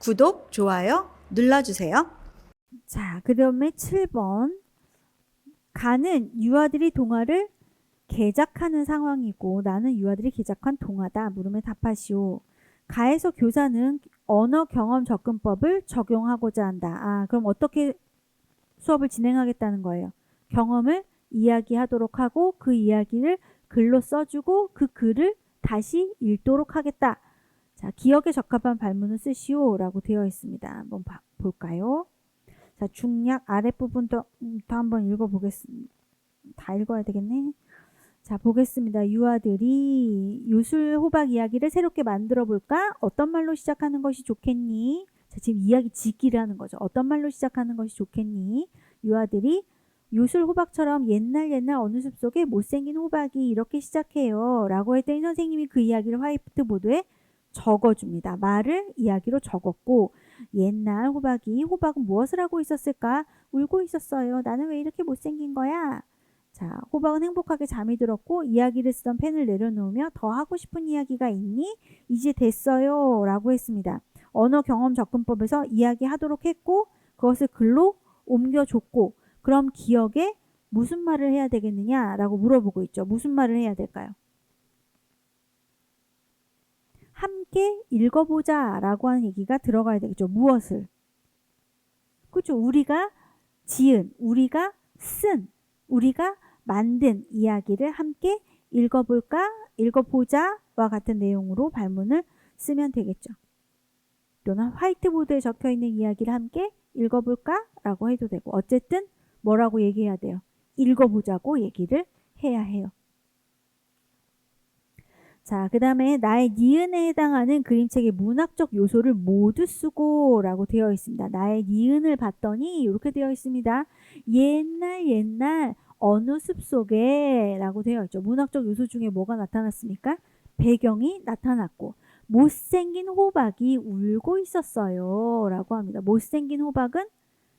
구독, 좋아요 눌러주세요. 자, 그 다음에 7번. 가는 유아들이 동화를 개작하는 상황이고 나는 유아들이 개작한 동화다. 물음에 답하시오. 가에서 교사는 언어 경험 접근법을 적용하고자 한다. 그럼 어떻게 수업을 진행하겠다는 거예요? 경험을 이야기하도록 하고 그 이야기를 글로 써주고 그 글을 다시 읽도록 하겠다. 자, 기억에 적합한 발문을 쓰시오 라고 되어 있습니다. 한번 볼까요? 자, 중약 아랫부분부터 한번 읽어보겠습니다. 다 읽어야 되겠네. 자, 보겠습니다. 유아들이 요술 호박 이야기를 새롭게 만들어 볼까? 어떤 말로 시작하는 것이 좋겠니? 자, 지금 이야기 짓기를 하는 거죠. 어떤 말로 시작하는 것이 좋겠니? 유아들이 요술 호박처럼 옛날 어느 숲속에 못생긴 호박이 이렇게 시작해요 라고 했더니 선생님이 그 이야기를 화이트보드에 적어줍니다. 말을 이야기로 적었고 옛날 호박은 무엇을 하고 있었을까? 울고 있었어요. 나는 왜 이렇게 못생긴 거야? 자, 호박은 행복하게 잠이 들었고 이야기를 쓰던 펜을 내려놓으며 더 하고 싶은 이야기가 있니? 이제 됐어요 라고 했습니다. 언어 경험 접근법에서 이야기하도록 했고 그것을 글로 옮겨줬고 그럼 기억에 무슨 말을 해야 되겠느냐 라고 물어보고 있죠. 무슨 말을 해야 될까요? 함께 읽어보자 라고 하는 얘기가 들어가야 되겠죠. 무엇을? 그렇죠. 우리가 지은, 우리가 쓴, 우리가 만든 이야기를 함께 읽어볼까? 읽어보자와 같은 내용으로 발문을 쓰면 되겠죠. 또는 화이트보드에 적혀있는 이야기를 함께 읽어볼까? 라고 해도 되고 어쨌든 뭐라고 얘기해야 돼요? 읽어보자고 얘기를 해야 해요. 자, 그 다음에 나의 니은에 해당하는 그림책의 문학적 요소를 모두 쓰고 라고 되어 있습니다. 나의 니은을 봤더니 이렇게 되어 있습니다. 옛날 어느 숲속에 라고 되어 있죠. 문학적 요소 중에 뭐가 나타났습니까? 배경이 나타났고 못생긴 호박이 울고 있었어요 라고 합니다. 못생긴 호박은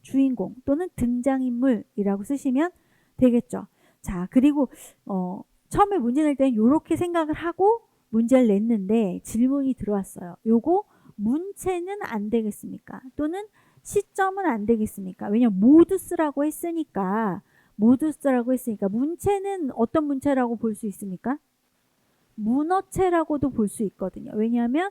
주인공 또는 등장인물이라고 쓰시면 되겠죠. 자, 그리고 처음에 문제 낼 때는 이렇게 생각을 하고 문제를 냈는데 질문이 들어왔어요. 요거 문체는 안 되겠습니까? 또는 시점은 안 되겠습니까? 왜냐면 모두 쓰라고 했으니까 문체는 어떤 문체라고 볼 수 있습니까? 문어체라고도 볼 수 있거든요. 왜냐하면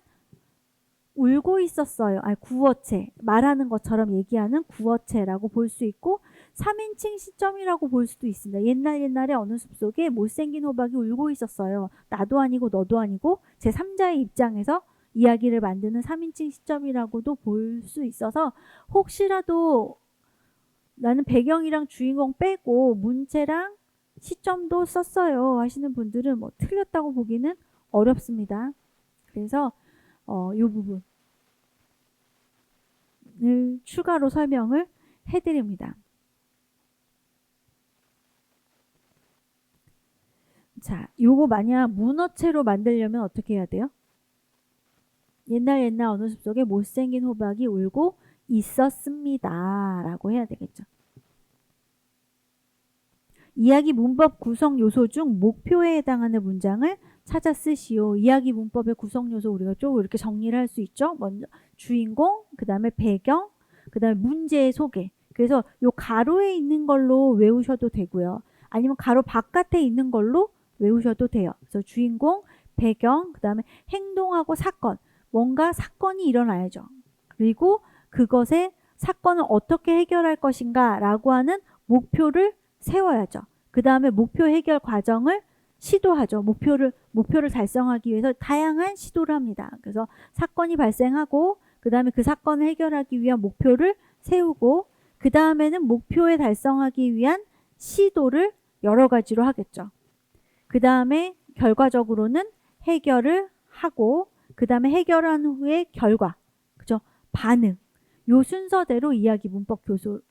울고 있었어요. 구어체, 말하는 것처럼 얘기하는 구어체라고 볼 수 있고 3인칭 시점이라고 볼 수도 있습니다. 옛날에 어느 숲속에 못생긴 호박이 울고 있었어요. 나도 아니고 너도 아니고 제3자의 입장에서 이야기를 만드는 3인칭 시점이라고도 볼 수 있어서 혹시라도 나는 배경이랑 주인공 빼고 문체랑 시점도 썼어요 하시는 분들은 뭐 틀렸다고 보기는 어렵습니다. 그래서 이 부분을 추가로 설명을 해드립니다. 자, 요거 만약 문어체로 만들려면 어떻게 해야 돼요? 옛날 어느 숲속에 못생긴 호박이 울고 있었습니다 라고 해야 되겠죠. 이야기 문법 구성 요소 중 목표에 해당하는 문장을 찾아 쓰시오. 이야기 문법의 구성 요소 우리가 좀 이렇게 정리를 할 수 있죠. 먼저 주인공, 그 다음에 배경, 그 다음에 문제의 소개. 그래서 요 가로에 있는 걸로 외우셔도 되고요. 아니면 가로 바깥에 있는 걸로 외우셔도 돼요. 그래서 주인공, 배경, 그 다음에 행동하고 사건. 뭔가 사건이 일어나야죠. 그리고 그것의 사건을 어떻게 해결할 것인가 라고 하는 목표를 세워야죠. 그 다음에 목표 해결 과정을 시도하죠. 목표를 달성하기 위해서 다양한 시도를 합니다. 그래서 사건이 발생하고 그 다음에 그 사건을 해결하기 위한 목표를 세우고 그 다음에는 목표에 달성하기 위한 시도를 여러 가지로 하겠죠. 그 다음에 결과적으로는 해결을 하고 그 다음에 해결한 후에 결과, 그죠? 반응. 요 순서대로 이야기 문법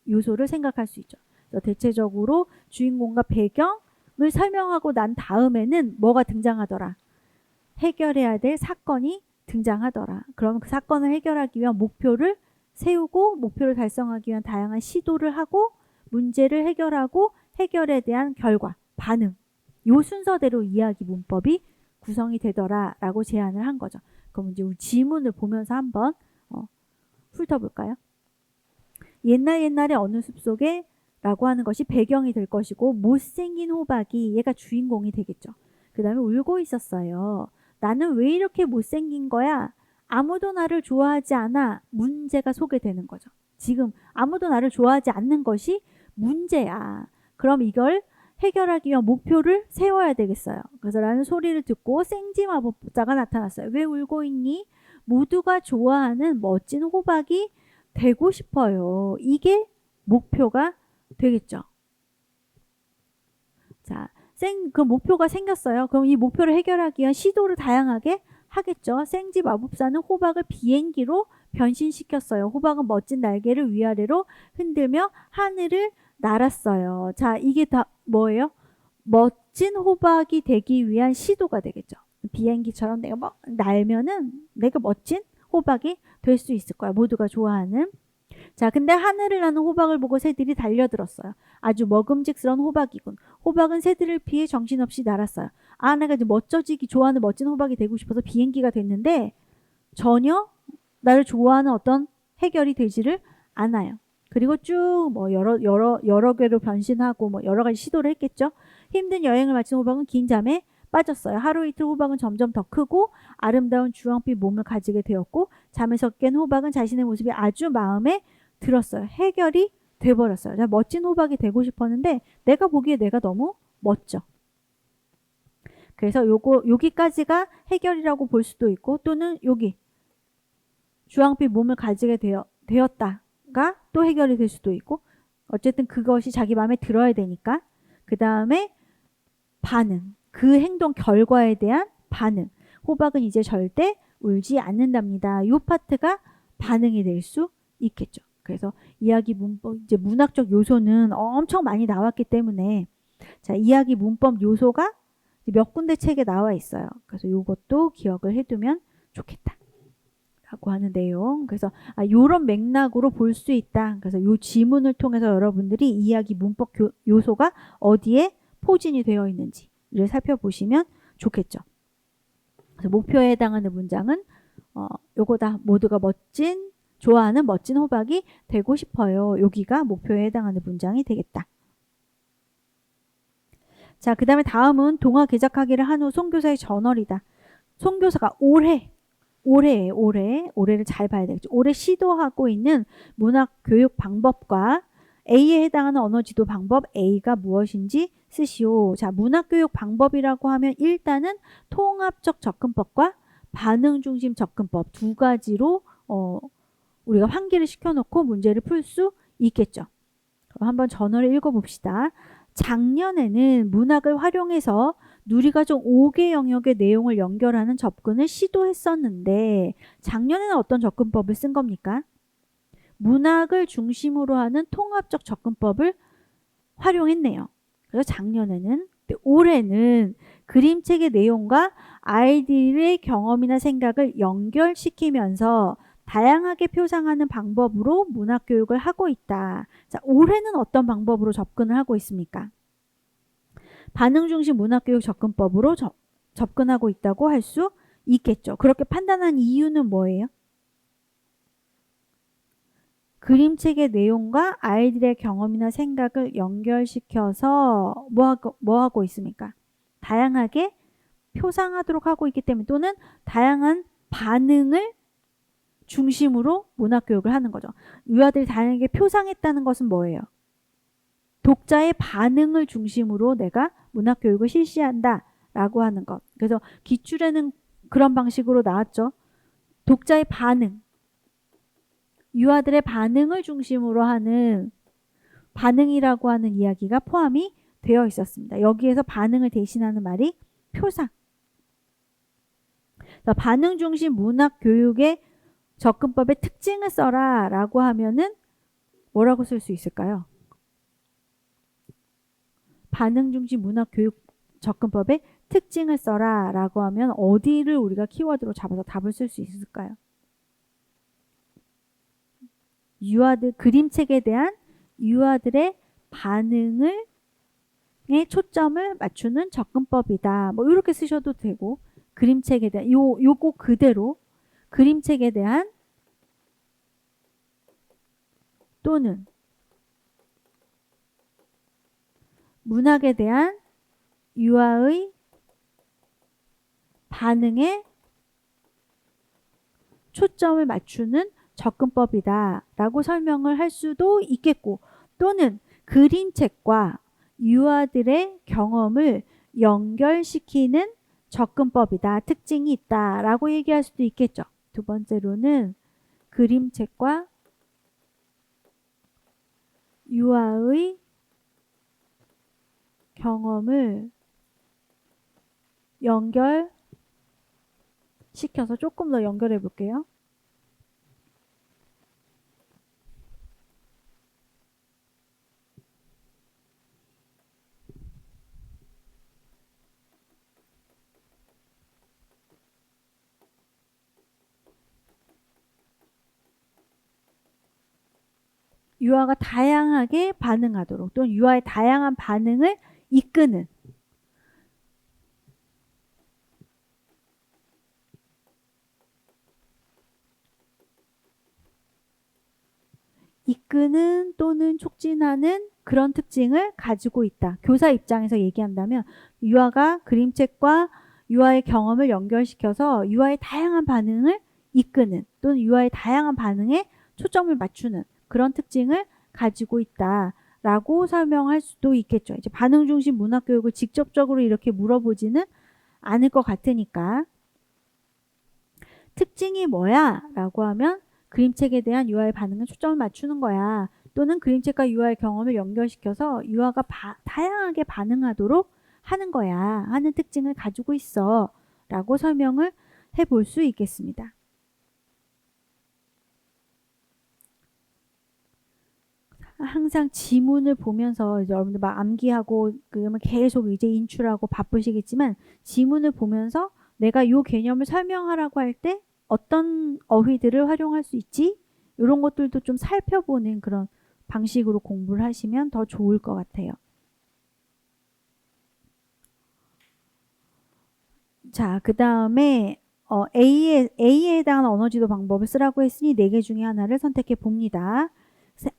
요소를 생각할 수 있죠. 대체적으로 주인공과 배경을 설명하고 난 다음에는 뭐가 등장하더라? 해결해야 될 사건이 등장하더라. 그럼 그 사건을 해결하기 위한 목표를 세우고 목표를 달성하기 위한 다양한 시도를 하고 문제를 해결하고 해결에 대한 결과, 반응. 요 순서대로 이야기 문법이 구성이 되더라 라고 제안을 한 거죠. 그럼 이제 우리 지문을 보면서 한번 훑어볼까요? 옛날에 어느 숲속에 라고 하는 것이 배경이 될 것이고 못생긴 호박이 얘가 주인공이 되겠죠. 그 다음에 울고 있었어요. 나는 왜 이렇게 못생긴 거야? 아무도 나를 좋아하지 않아. 문제가 소개되는 거죠. 지금 아무도 나를 좋아하지 않는 것이 문제야. 그럼 이걸 해결하기 위한 목표를 세워야 되겠어요. 그래서 라는 소리를 듣고 생지마법사가 나타났어요. 왜 울고 있니? 모두가 좋아하는 멋진 호박이 되고 싶어요. 이게 목표가 되겠죠. 자, 그 목표가 생겼어요. 그럼 이 목표를 해결하기 위한 시도를 다양하게 하겠죠. 생지 마법사는 호박을 비행기로 변신시켰어요. 호박은 멋진 날개를 위아래로 흔들며 하늘을 날았어요. 자, 이게 다 뭐예요? 멋진 호박이 되기 위한 시도가 되겠죠. 비행기처럼 내가 막 날면은 내가 멋진 호박이 될 수 있을 거야. 모두가 좋아하는. 자, 근데 하늘을 나는 호박을 보고 새들이 달려들었어요. 아주 먹음직스러운 호박이군. 호박은 새들을 피해 정신없이 날았어요. 아, 내가 이제 멋져지기 좋아하는 멋진 호박이 되고 싶어서 비행기가 됐는데 전혀 나를 좋아하는 어떤 해결이 되지를 않아요. 그리고 쭉 뭐 여러 개로 변신하고 뭐 여러 가지 시도를 했겠죠. 힘든 여행을 마친 호박은 긴 잠에 빠졌어요. 하루 이틀 호박은 점점 더 크고 아름다운 주황빛 몸을 가지게 되었고 잠에서 깬 호박은 자신의 모습이 아주 마음에 들었어요. 해결이 돼버렸어요. 멋진 호박이 되고 싶었는데 내가 보기에 내가 너무 멋져. 그래서 여기까지가 해결이라고 볼 수도 있고 또는 여기 주황빛 몸을 가지게 되었다가 또 해결이 될 수도 있고 어쨌든 그것이 자기 마음에 들어야 되니까 그 다음에 반응. 그 행동 결과에 대한 반응. 호박은 이제 절대 울지 않는답니다. 이 파트가 반응이 될 수 있겠죠. 그래서 이야기 문법, 이제 문학적 요소는 엄청 많이 나왔기 때문에 자, 이야기 문법 요소가 몇 군데 책에 나와 있어요. 그래서 이것도 기억을 해두면 좋겠다. 라고 하는 내용. 그래서 요런 맥락으로 볼 수 있다. 그래서 요 지문을 통해서 여러분들이 이야기 문법 요소가 어디에 포진이 되어 있는지를 살펴보시면 좋겠죠. 그래서 목표에 해당하는 문장은 요거다. 모두가 좋아하는 멋진 호박이 되고 싶어요. 여기가 목표에 해당하는 문장이 되겠다. 자, 그 다음에 다음은 동화 개작하기를 한 후 송교사의 전월이다. 송교사가 올해를 잘 봐야 되겠죠. 올해 시도하고 있는 문학 교육 방법과 A에 해당하는 언어 지도 방법 A가 무엇인지 쓰시오. 자, 문학 교육 방법이라고 하면 일단은 통합적 접근법과 반응 중심 접근법 두 가지로 우리가 환기를 시켜놓고 문제를 풀 수 있겠죠. 그럼 한번 전어를 읽어봅시다. 작년에는 문학을 활용해서 누리과정 5개 영역의 내용을 연결하는 접근을 시도했었는데 작년에는 어떤 접근법을 쓴 겁니까? 문학을 중심으로 하는 통합적 접근법을 활용했네요. 그래서 작년에는, 올해는 그림책의 내용과 아이들의 경험이나 생각을 연결시키면서 다양하게 표상하는 방법으로 문학교육을 하고 있다. 자, 올해는 어떤 방법으로 접근을 하고 있습니까? 반응 중심 문학교육 접근법으로 접근하고 있다고 할 수 있겠죠. 그렇게 판단한 이유는 뭐예요? 그림책의 내용과 아이들의 경험이나 생각을 연결시켜서 뭐 하고 있습니까? 다양하게 표상하도록 하고 있기 때문에 또는 다양한 반응을 중심으로 문학교육을 하는 거죠. 유아들이 다양하게 표상했다는 것은 뭐예요? 독자의 반응을 중심으로 내가 문학교육을 실시한다 라고 하는 것. 그래서 기출에는 그런 방식으로 나왔죠. 독자의 반응. 유아들의 반응을 중심으로 하는 반응이라고 하는 이야기가 포함이 되어 있었습니다. 여기에서 반응을 대신하는 말이 표상. 반응 중심 문학 교육의 접근법의 특징을 써라 라고 하면은 뭐라고 쓸 수 있을까요? 반응 중심 문학 교육 접근법의 특징을 써라 라고 하면 어디를 우리가 키워드로 잡아서 답을 쓸 수 있을까요? 그림책에 대한 유아들의 반응에 초점을 맞추는 접근법이다. 뭐 이렇게 쓰셔도 되고 그림책에 대한 요거 그대로 그림책에 대한 또는 문학에 대한 유아의 반응에 초점을 맞추는 접근법이다 라고 설명을 할 수도 있겠고, 또는 그림책과 유아들의 경험을 연결시키는 접근법이다, 특징이 있다 라고 얘기할 수도 있겠죠. 두 번째로는 그림책과 유아의 경험을 연결시켜서 조금 더 연결해 볼게요. 유아가 다양하게 반응하도록, 또는 유아의 다양한 반응을 이끄는 또는 촉진하는 그런 특징을 가지고 있다. 교사 입장에서 얘기한다면 유아가 그림책과 유아의 경험을 연결시켜서 유아의 다양한 반응을 이끄는, 또는 유아의 다양한 반응에 초점을 맞추는 그런 특징을 가지고 있다라고 설명할 수도 있겠죠. 이제 반응 중심 문학 교육을 직접적으로 이렇게 물어보지는 않을 것 같으니까. 특징이 뭐야? 라고 하면 그림책에 대한 유아의 반응에 초점을 맞추는 거야. 또는 그림책과 유아의 경험을 연결시켜서 유아가 다양하게 반응하도록 하는 거야. 하는 특징을 가지고 있어. 라고 설명을 해볼 수 있겠습니다. 항상 지문을 보면서 이제 여러분들 막 암기하고 그러면 계속 이제 인출하고 바쁘시겠지만, 지문을 보면서 내가 이 개념을 설명하라고 할 때 어떤 어휘들을 활용할 수 있지? 이런 것들도 좀 살펴보는 그런 방식으로 공부를 하시면 더 좋을 것 같아요. 자, 그 다음에 A에 해당하는 언어지도 방법을 쓰라고 했으니 4개 중에 하나를 선택해 봅니다.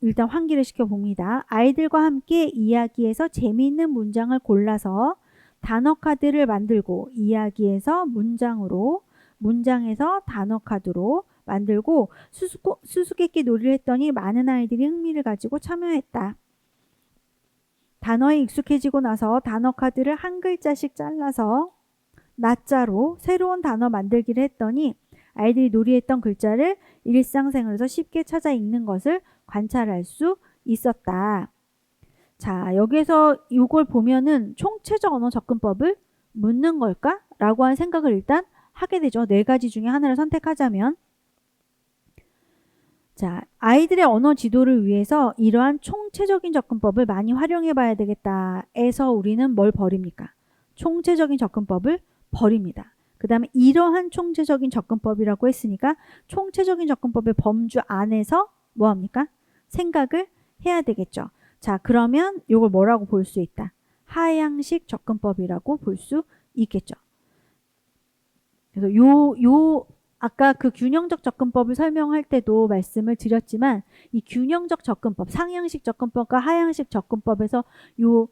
일단 환기를 시켜봅니다. 아이들과 함께 이야기에서 재미있는 문장을 골라서 단어 카드를 만들고, 이야기에서 문장으로, 문장에서 단어 카드로 만들고 수수께끼 놀이를 했더니 많은 아이들이 흥미를 가지고 참여했다. 단어에 익숙해지고 나서 단어 카드를 한 글자씩 잘라서 나자로 새로운 단어 만들기를 했더니 아이들이 놀이했던 글자를 일상생활에서 쉽게 찾아 읽는 것을 관찰할 수 있었다. 자, 여기서 이걸 보면은 총체적 언어 접근법을 묻는 걸까? 라고 하는 생각을 일단 하게 되죠. 4가지 중에 하나를 선택하자면. 자, 아이들의 언어 지도를 위해서 이러한 총체적인 접근법을 많이 활용해 봐야 되겠다 해서 우리는 뭘 버립니까? 총체적인 접근법을 버립니다. 그 다음에 이러한 총체적인 접근법이라고 했으니까 총체적인 접근법의 범주 안에서 뭐합니까? 생각을 해야 되겠죠. 자, 그러면 이걸 뭐라고 볼 수 있다? 하향식 접근법이라고 볼 수 있겠죠. 그래서 아까 그 균형적 접근법을 설명할 때도 말씀을 드렸지만, 이 균형적 접근법, 상향식 접근법과 하향식 접근법에서 요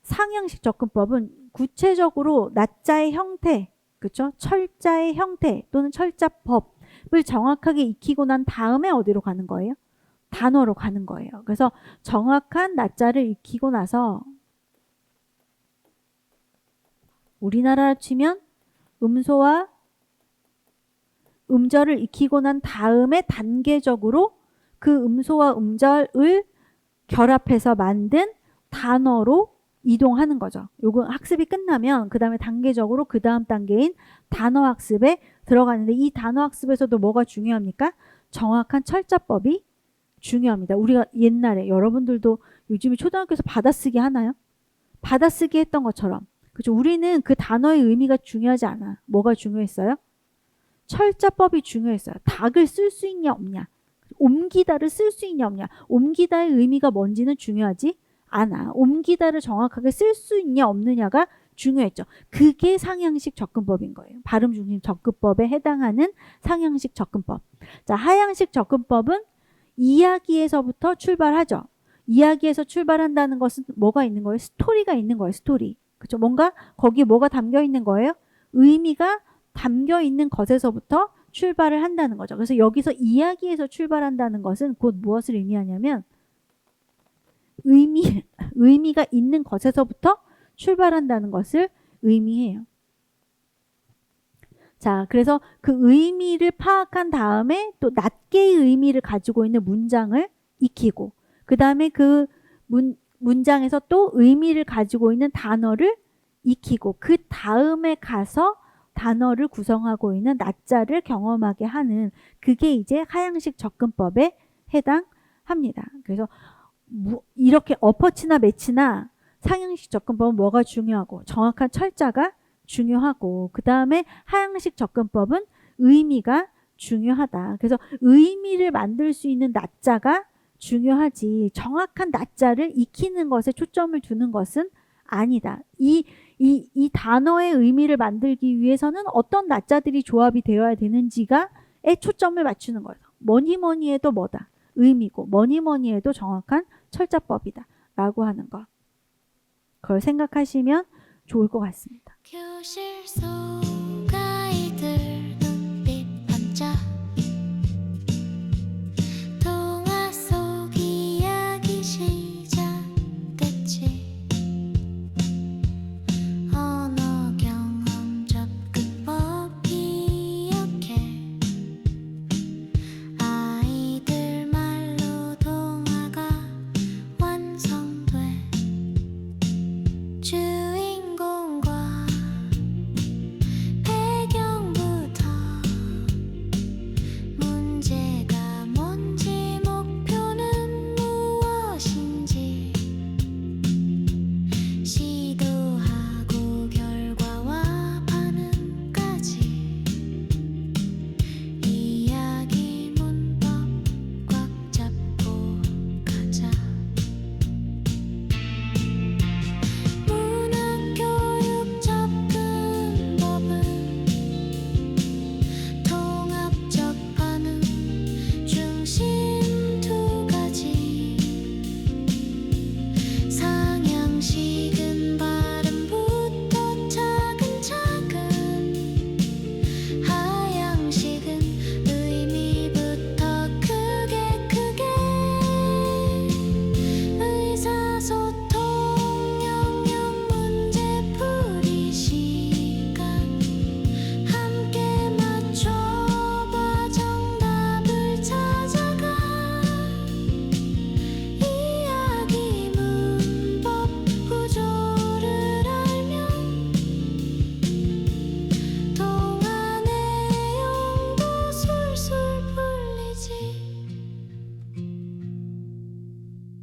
상향식 접근법은 구체적으로 낮자의 형태, 그렇죠? 철자의 형태 또는 철자법을 정확하게 익히고 난 다음에 어디로 가는 거예요? 단어로 가는 거예요. 그래서 정확한 낮자를 익히고 나서, 우리나라로 치면 음소와 음절을 익히고 난 다음에 단계적으로 그 음소와 음절을 결합해서 만든 단어로 이동하는 거죠. 요거 학습이 끝나면 그 다음에 단계적으로 그 다음 단계인 단어 학습에 들어가는데, 이 단어 학습에서도 뭐가 중요합니까? 정확한 철자법이 중요합니다. 우리가 옛날에, 여러분들도 요즘에 초등학교에서 받아쓰기 하나요? 받아쓰기 했던 것처럼, 그렇죠? 우리는 그 단어의 의미가 중요하지 않아. 뭐가 중요했어요? 철자법이 중요했어요. 닭을 쓸 수 있냐 없냐, 옮기다를 쓸 수 있냐 없냐, 옮기다의 의미가 뭔지는 중요하지 않아. 옮기다를 정확하게 쓸 수 있냐 없느냐가 중요했죠. 그게 상향식 접근법인 거예요. 발음 중심 접근법에 해당하는 상향식 접근법. 자, 하향식 접근법은 이야기에서부터 출발하죠. 이야기에서 출발한다는 것은 뭐가 있는 거예요? 스토리가 있는 거예요. 스토리. 그렇죠? 뭔가 거기에 뭐가 담겨 있는 거예요? 의미가 담겨 있는 것에서부터 출발을 한다는 거죠. 그래서 여기서 이야기에서 출발한다는 것은 곧 무엇을 의미하냐면 의미가 있는 것에서부터 출발한다는 것을 의미해요. 자, 그래서 그 의미를 파악한 다음에 또 낱개의 의미를 가지고 있는 문장을 익히고, 그 다음에 그 문장에서 또 의미를 가지고 있는 단어를 익히고, 그 다음에 가서 단어를 구성하고 있는 낱자를 경험하게 하는, 그게 이제 하향식 접근법에 해당합니다. 그래서 이렇게 어퍼치나 매치나 상향식 접근법은 뭐가 중요하고, 정확한 철자가 중요하고, 그 다음에 하향식 접근법은 의미가 중요하다. 그래서 의미를 만들 수 있는 낱자가 중요하지, 정확한 낱자를 익히는 것에 초점을 두는 것은 아니다. 이 단어의 의미를 만들기 위해서는 어떤 낱자들이 조합이 되어야 되는지가에 초점을 맞추는 거예요. 뭐니 해도 뭐다? 의미고, 뭐니 해도 정확한 철자법이다 라고 하는 거, 그걸 생각하시면 좋을 것 같습니다. 교실 속 아이들